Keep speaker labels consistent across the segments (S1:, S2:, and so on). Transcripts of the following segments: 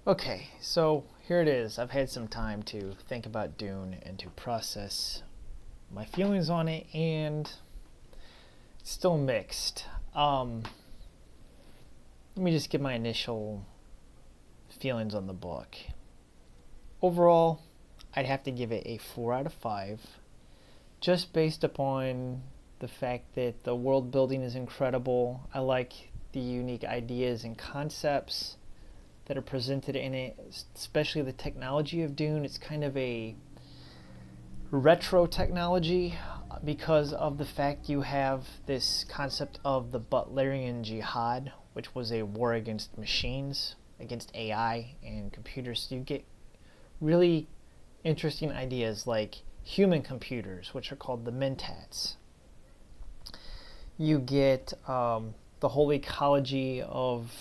S1: Okay, so here it is. I've had some time to think about Dune and to process my feelings on it, and it's still mixed. Let me just give my initial feelings on the book. Overall, I'd have to give it a 4 out of 5, just based upon the fact that the world building is incredible. I like the unique ideas and concepts that are presented in it, especially the technology of Dune. It's kind of a retro technology because of the fact you have this concept of the Butlerian Jihad, which was a war against machines, against AI and computers. So you get really interesting ideas like human computers, which are called the Mentats. You get the whole ecology of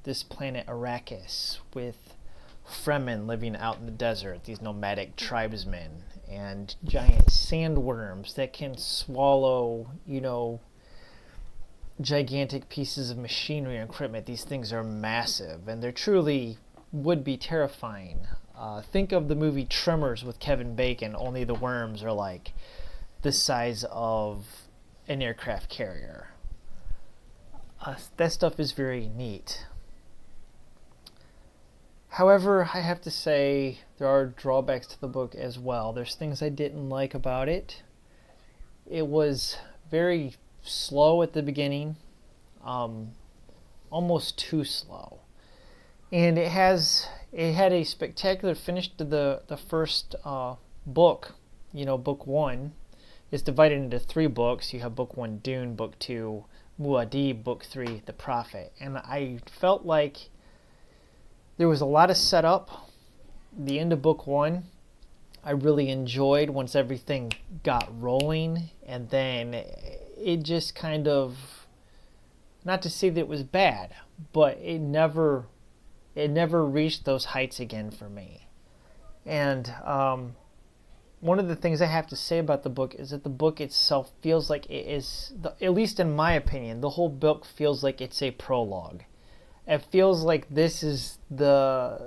S1: this planet Arrakis with Fremen living out in the desert, these nomadic tribesmen, and giant sandworms that can swallow, gigantic pieces of machinery and equipment. These things are massive, and they're truly would be terrifying. Think of the movie Tremors with Kevin Bacon, only the worms are like the size of an aircraft carrier. That stuff is very neat. However, I have to say there are drawbacks to the book as well. There's things I didn't like about it. It was very slow at the beginning, almost too slow. And it had a spectacular finish to the first book. Book one is divided into 3 books. You have book 1, Dune; book 2, Muad'Dib; book 3, The Prophet. And I felt like there was a lot of setup. The end of book 1, I really enjoyed once everything got rolling, and then it just kind of, not to say that it was bad, but it never reached those heights again for me. And one of the things I have to say about the book is that the book itself feels like it is, at least in my opinion, the whole book feels like it's a prologue. It feels like this is the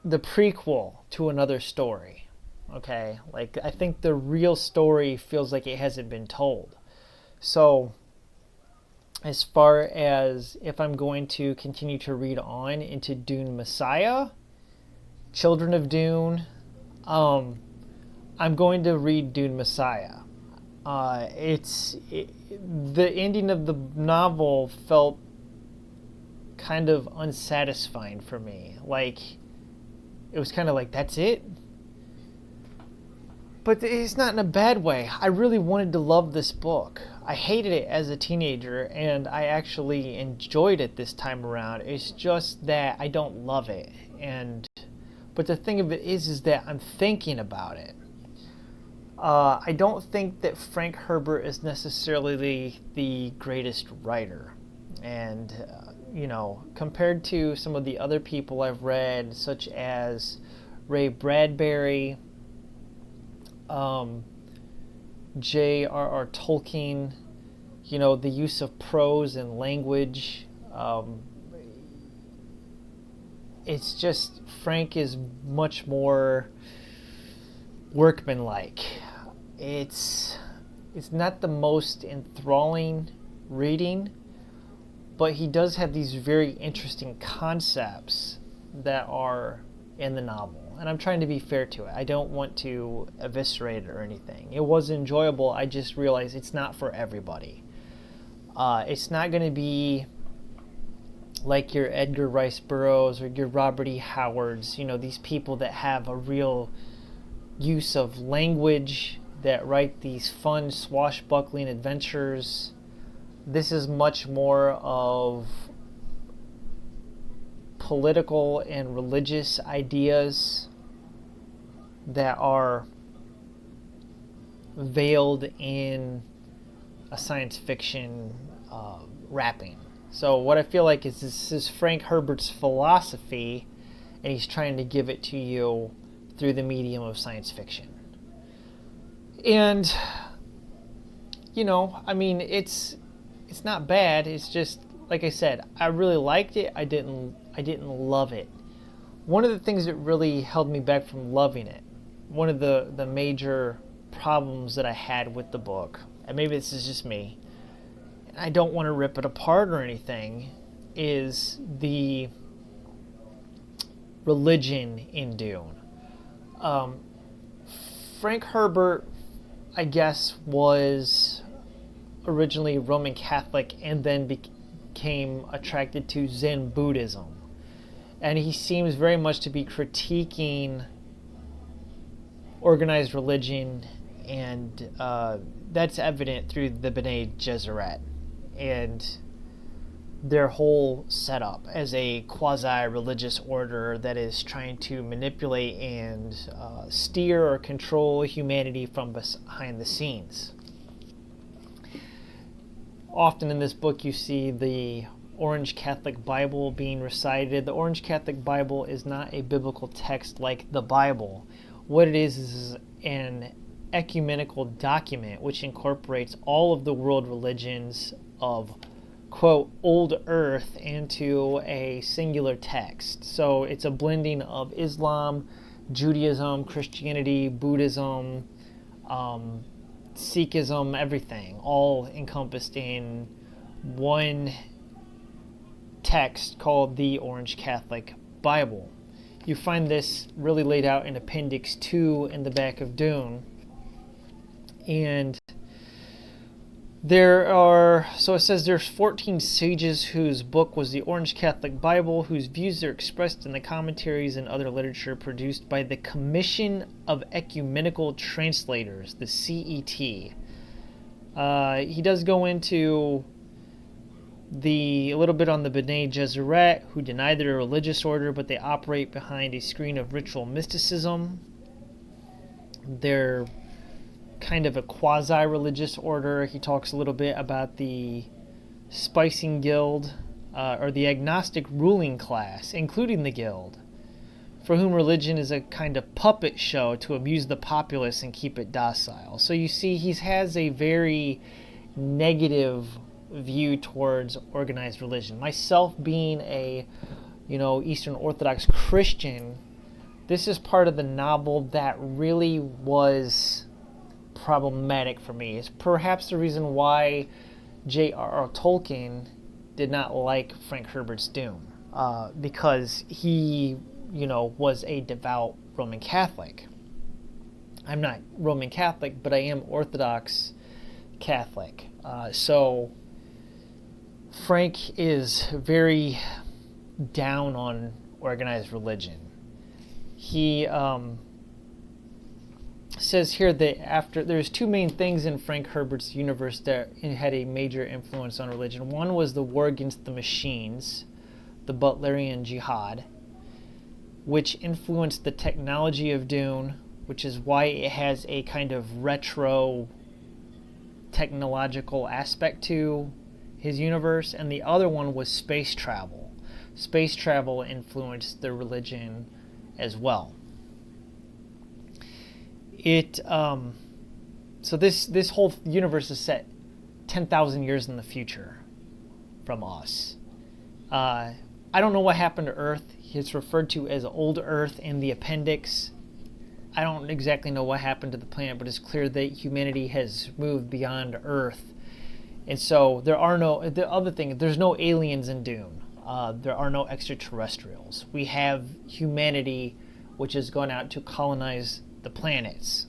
S1: prequel to another story. Okay? Like, I think the real story feels like it hasn't been told. So as far as if I'm going to continue to read on into Dune Messiah, Children of Dune, I'm going to read Dune Messiah. The ending of the novel felt kind of unsatisfying for me. Like, it was kind of like, that's it? But it's not in a bad way. I really wanted to love this book. I hated it as a teenager, and I actually enjoyed it this time around. It's just that I don't love it. But the thing of it is that I'm thinking about it. I don't think that Frank Herbert is necessarily the greatest writer. And, compared to some of the other people I've read, such as Ray Bradbury, J.R.R. Tolkien, the use of prose and language, it's just, Frank is much more workmanlike. It's not the most enthralling reading, but he does have these very interesting concepts that are in the novel. And I'm trying to be fair to it. I don't want to eviscerate it or anything. It was enjoyable. I just realized it's not for everybody. It's not going to be like your Edgar Rice Burroughs or your Robert E. Howards, these people that have a real use of language, that write these fun swashbuckling adventures. This is much more of political and religious ideas that are veiled in a science fiction wrapping. So what I feel like is this is Frank Herbert's philosophy, and he's trying to give it to you through the medium of science fiction. And it's not bad. It's just, like I said, I really liked it. I didn't love it. One of the things that really held me back from loving it, one of the major problems that I had with the book, and maybe this is just me, and I don't want to rip it apart or anything, is the religion in Dune. Frank Herbert, I guess, was originally Roman Catholic and then became attracted to Zen Buddhism. And he seems very much to be critiquing organized religion, and that's evident through the Bene Gesserit and their whole setup as a quasi-religious order that is trying to manipulate and steer or control humanity from behind the scenes. Often in this book you see the Orange Catholic Bible being recited. The Orange Catholic Bible is not a biblical text like the Bible. What it is an ecumenical document which incorporates all of the world religions of, quote, old earth into a singular text. So it's a blending of Islam, Judaism, Christianity, Buddhism, Sikhism, everything, all encompassed in one text called the Orange Catholic Bible. You find this really laid out in Appendix 2 in the back of Dune. And so it says there's 14 sages whose book was the Orange Catholic Bible, whose views are expressed in the commentaries and other literature produced by the Commission of Ecumenical Translators, the CET. He does go into a little bit on the Bene Gesserit, who deny they're a religious order, but they operate behind a screen of ritual mysticism. They're kind of a quasi-religious order. He talks a little bit about the Spicing Guild, or the agnostic ruling class, including the Guild, for whom religion is a kind of puppet show to amuse the populace and keep it docile. So you see, he has a very negative view towards organized religion. Myself being a, Eastern Orthodox Christian, this is part of the novel that really was problematic for me. It's perhaps the reason why J.R.R. Tolkien did not like Frank Herbert's Dune, because he, was a devout Roman Catholic. I'm not Roman Catholic, but I am Orthodox Catholic. So Frank is very down on organized religion. He says here that there's two main things in Frank Herbert's universe that had a major influence on religion. One was the war against the machines, the Butlerian Jihad, which influenced the technology of Dune, which is why it has a kind of retro technological aspect to his universe. And the other one was space travel. Space travel influenced the religion as well. So this whole universe is set 10,000 years in the future from us. I don't know what happened to Earth. It's referred to as Old Earth in the appendix. I don't exactly know what happened to the planet, but it's clear that humanity has moved beyond Earth. And so the other thing, there's no aliens in Dune. There are no extraterrestrials. We have humanity, which has gone out to colonize the planets.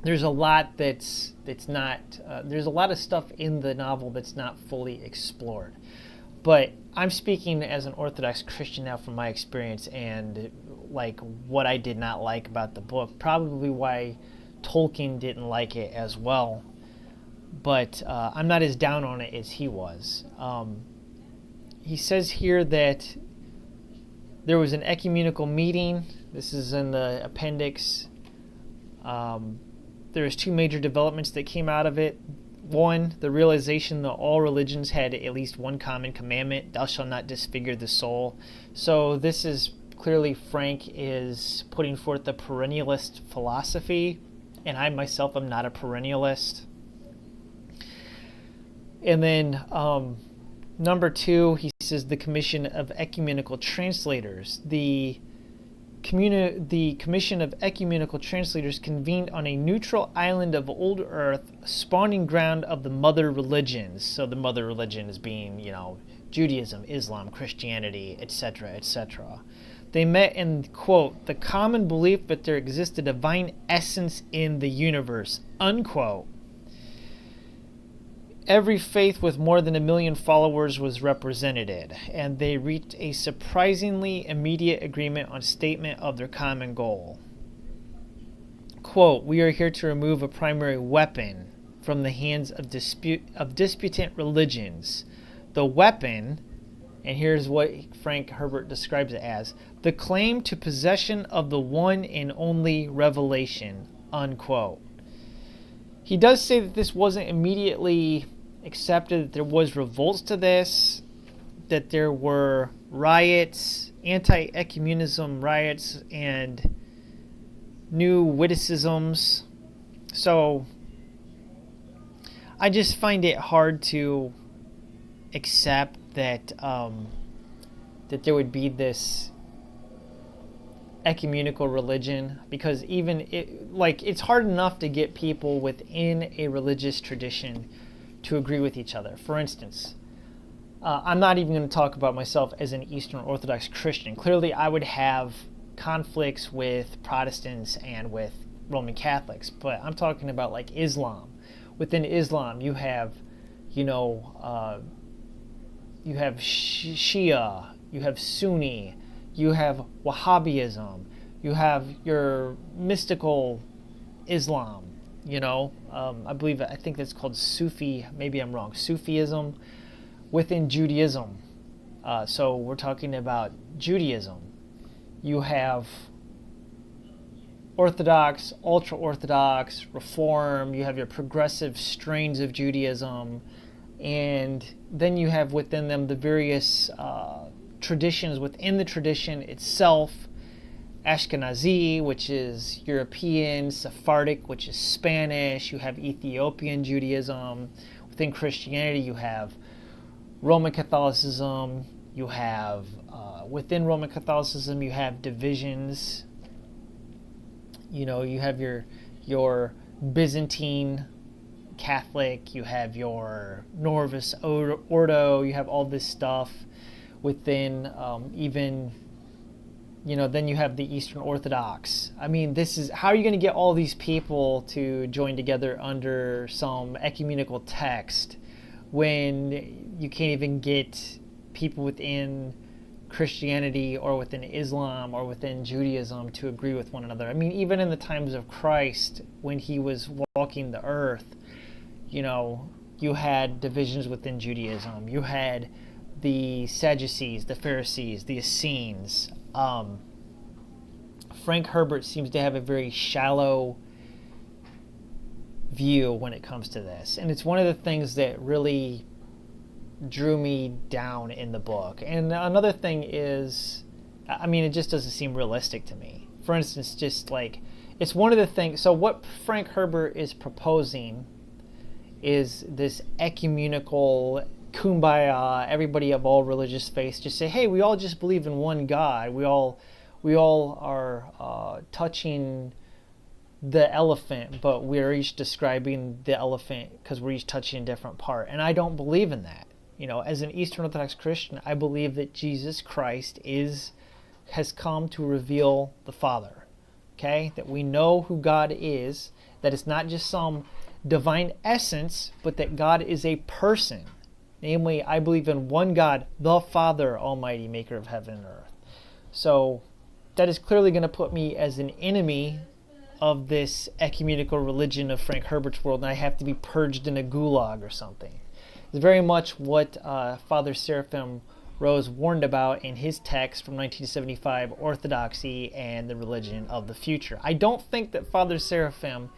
S1: There's a lot that's not. There's a lot of stuff in the novel that's not fully explored. But I'm speaking as an Orthodox Christian now from my experience and like what I did not like about the book. Probably why Tolkien didn't like it as well. But I'm not as down on it as he was. He says here that there was an ecumenical meeting. This is in the appendix. There was two major developments that came out of it. One, the realization that all religions had at least one common commandment: thou shalt not disfigure the soul. So this is clearly Frank is putting forth a perennialist philosophy, and I myself am not a perennialist. And then Number 2, he says the Commission of Ecumenical Translators. The Commission of Ecumenical Translators convened on a neutral island of old Earth, spawning ground of the mother religions. So the mother religion is being, Judaism, Islam, Christianity, etc., etc. They met in, quote, the common belief that there exists a divine essence in the universe, unquote. Every faith with more than 1 million followers was represented, and they reached a surprisingly immediate agreement on statement of their common goal. Quote, we are here to remove a primary weapon from the hands of disputant religions. The weapon, and here's what Frank Herbert describes it as, the claim to possession of the one and only revelation, unquote. He does say that this wasn't immediately accepted, that there was revolts to this, that there were riots, anti-ecumenism riots, and new witticisms. So I just find it hard to accept that that there would be this ecumenical religion, because even it's hard enough to get people within a religious tradition to agree with each other. For instance, I'm not even going to talk about myself as an Eastern Orthodox Christian. Clearly, I would have conflicts with Protestants and with Roman Catholics, but I'm talking about like Islam. Within Islam, you have, you have Shia, you have Sunni, you have Wahhabism, you have your mystical Islam, I think that's called Sufi, maybe I'm wrong, Sufism within Judaism. So we're talking about Judaism. You have Orthodox, ultra-Orthodox, Reform, you have your progressive strains of Judaism, and then you have within them the various traditions within the tradition itself. Ashkenazi, which is European, Sephardic, which is Spanish, you have Ethiopian Judaism. Within Christianity, you have Roman Catholicism, you have, within Roman Catholicism, you have divisions. You have your Byzantine Catholic, you have your Novus Ordo, you have all this stuff within even, then you have the Eastern Orthodox. I mean, this is, how are you going to get all these people to join together under some ecumenical text when you can't even get people within Christianity or within Islam or within Judaism to agree with one another? I mean, even in the times of Christ, when he was walking the earth, you had divisions within Judaism. You had the Sadducees, the Pharisees, the Essenes. Frank Herbert seems to have a very shallow view when it comes to this. And it's one of the things that really drew me down in the book. And another thing is, it just doesn't seem realistic to me. For instance, just like, it's one of the things, so what Frank Herbert is proposing is this ecumenical kumbaya, everybody of all religious faiths just say, hey, we all just believe in one God. We all are touching the elephant, but we're each describing the elephant because we're each touching a different part. And I don't believe in that. As an Eastern Orthodox Christian, I believe that Jesus Christ has come to reveal the Father. Okay? That we know who God is, that it's not just some divine essence, but that God is a person. Namely, I believe in one God, the Father Almighty, maker of heaven and earth. So that is clearly going to put me as an enemy of this ecumenical religion of Frank Herbert's world, and I have to be purged in a gulag or something. It's very much what Father Seraphim Rose warned about in his text from 1975, Orthodoxy and the Religion of the Future. I don't think that Father Seraphim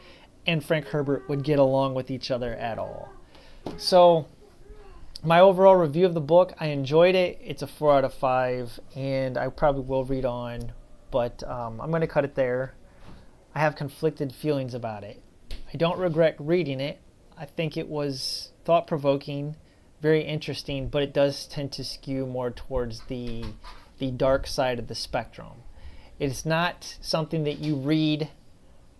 S1: and Frank Herbert would get along with each other at all. So my overall review of the book, I enjoyed it. It's a 4 out of 5, and I probably will read on, but I'm going to cut it there. I have conflicted feelings about it. I don't regret reading it. I think it was thought-provoking. very interesting, but it does tend to skew more towards the dark side of the spectrum. It's not something that you read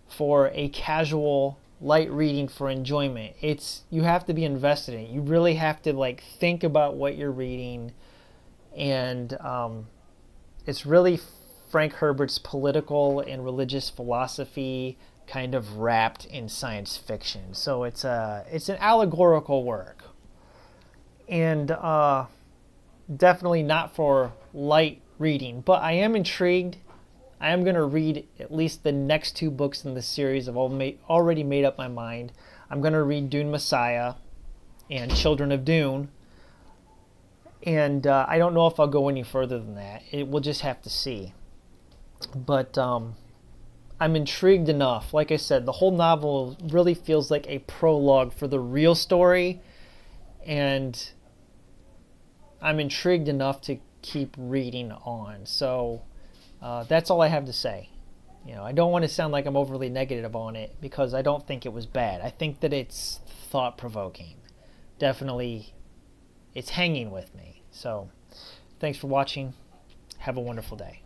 S1: for a casual light reading for enjoyment. You have to be invested in it. You really have to like think about what you're reading, and it's really Frank Herbert's political and religious philosophy kind of wrapped in science fiction. So it's an allegorical work, and definitely not for light reading. But I am intrigued. I am going to read at least the next 2 books in the series. I've already made up my mind. I'm going to read Dune Messiah and Children of Dune. And I don't know if I'll go any further than that. We'll just have to see. But I'm intrigued enough. Like I said, the whole novel really feels like a prologue for the real story. And I'm intrigued enough to keep reading on. So that's all I have to say. I don't want to sound like I'm overly negative on it, because I don't think it was bad. I think that it's thought-provoking. Definitely, it's hanging with me. So, thanks for watching. Have a wonderful day.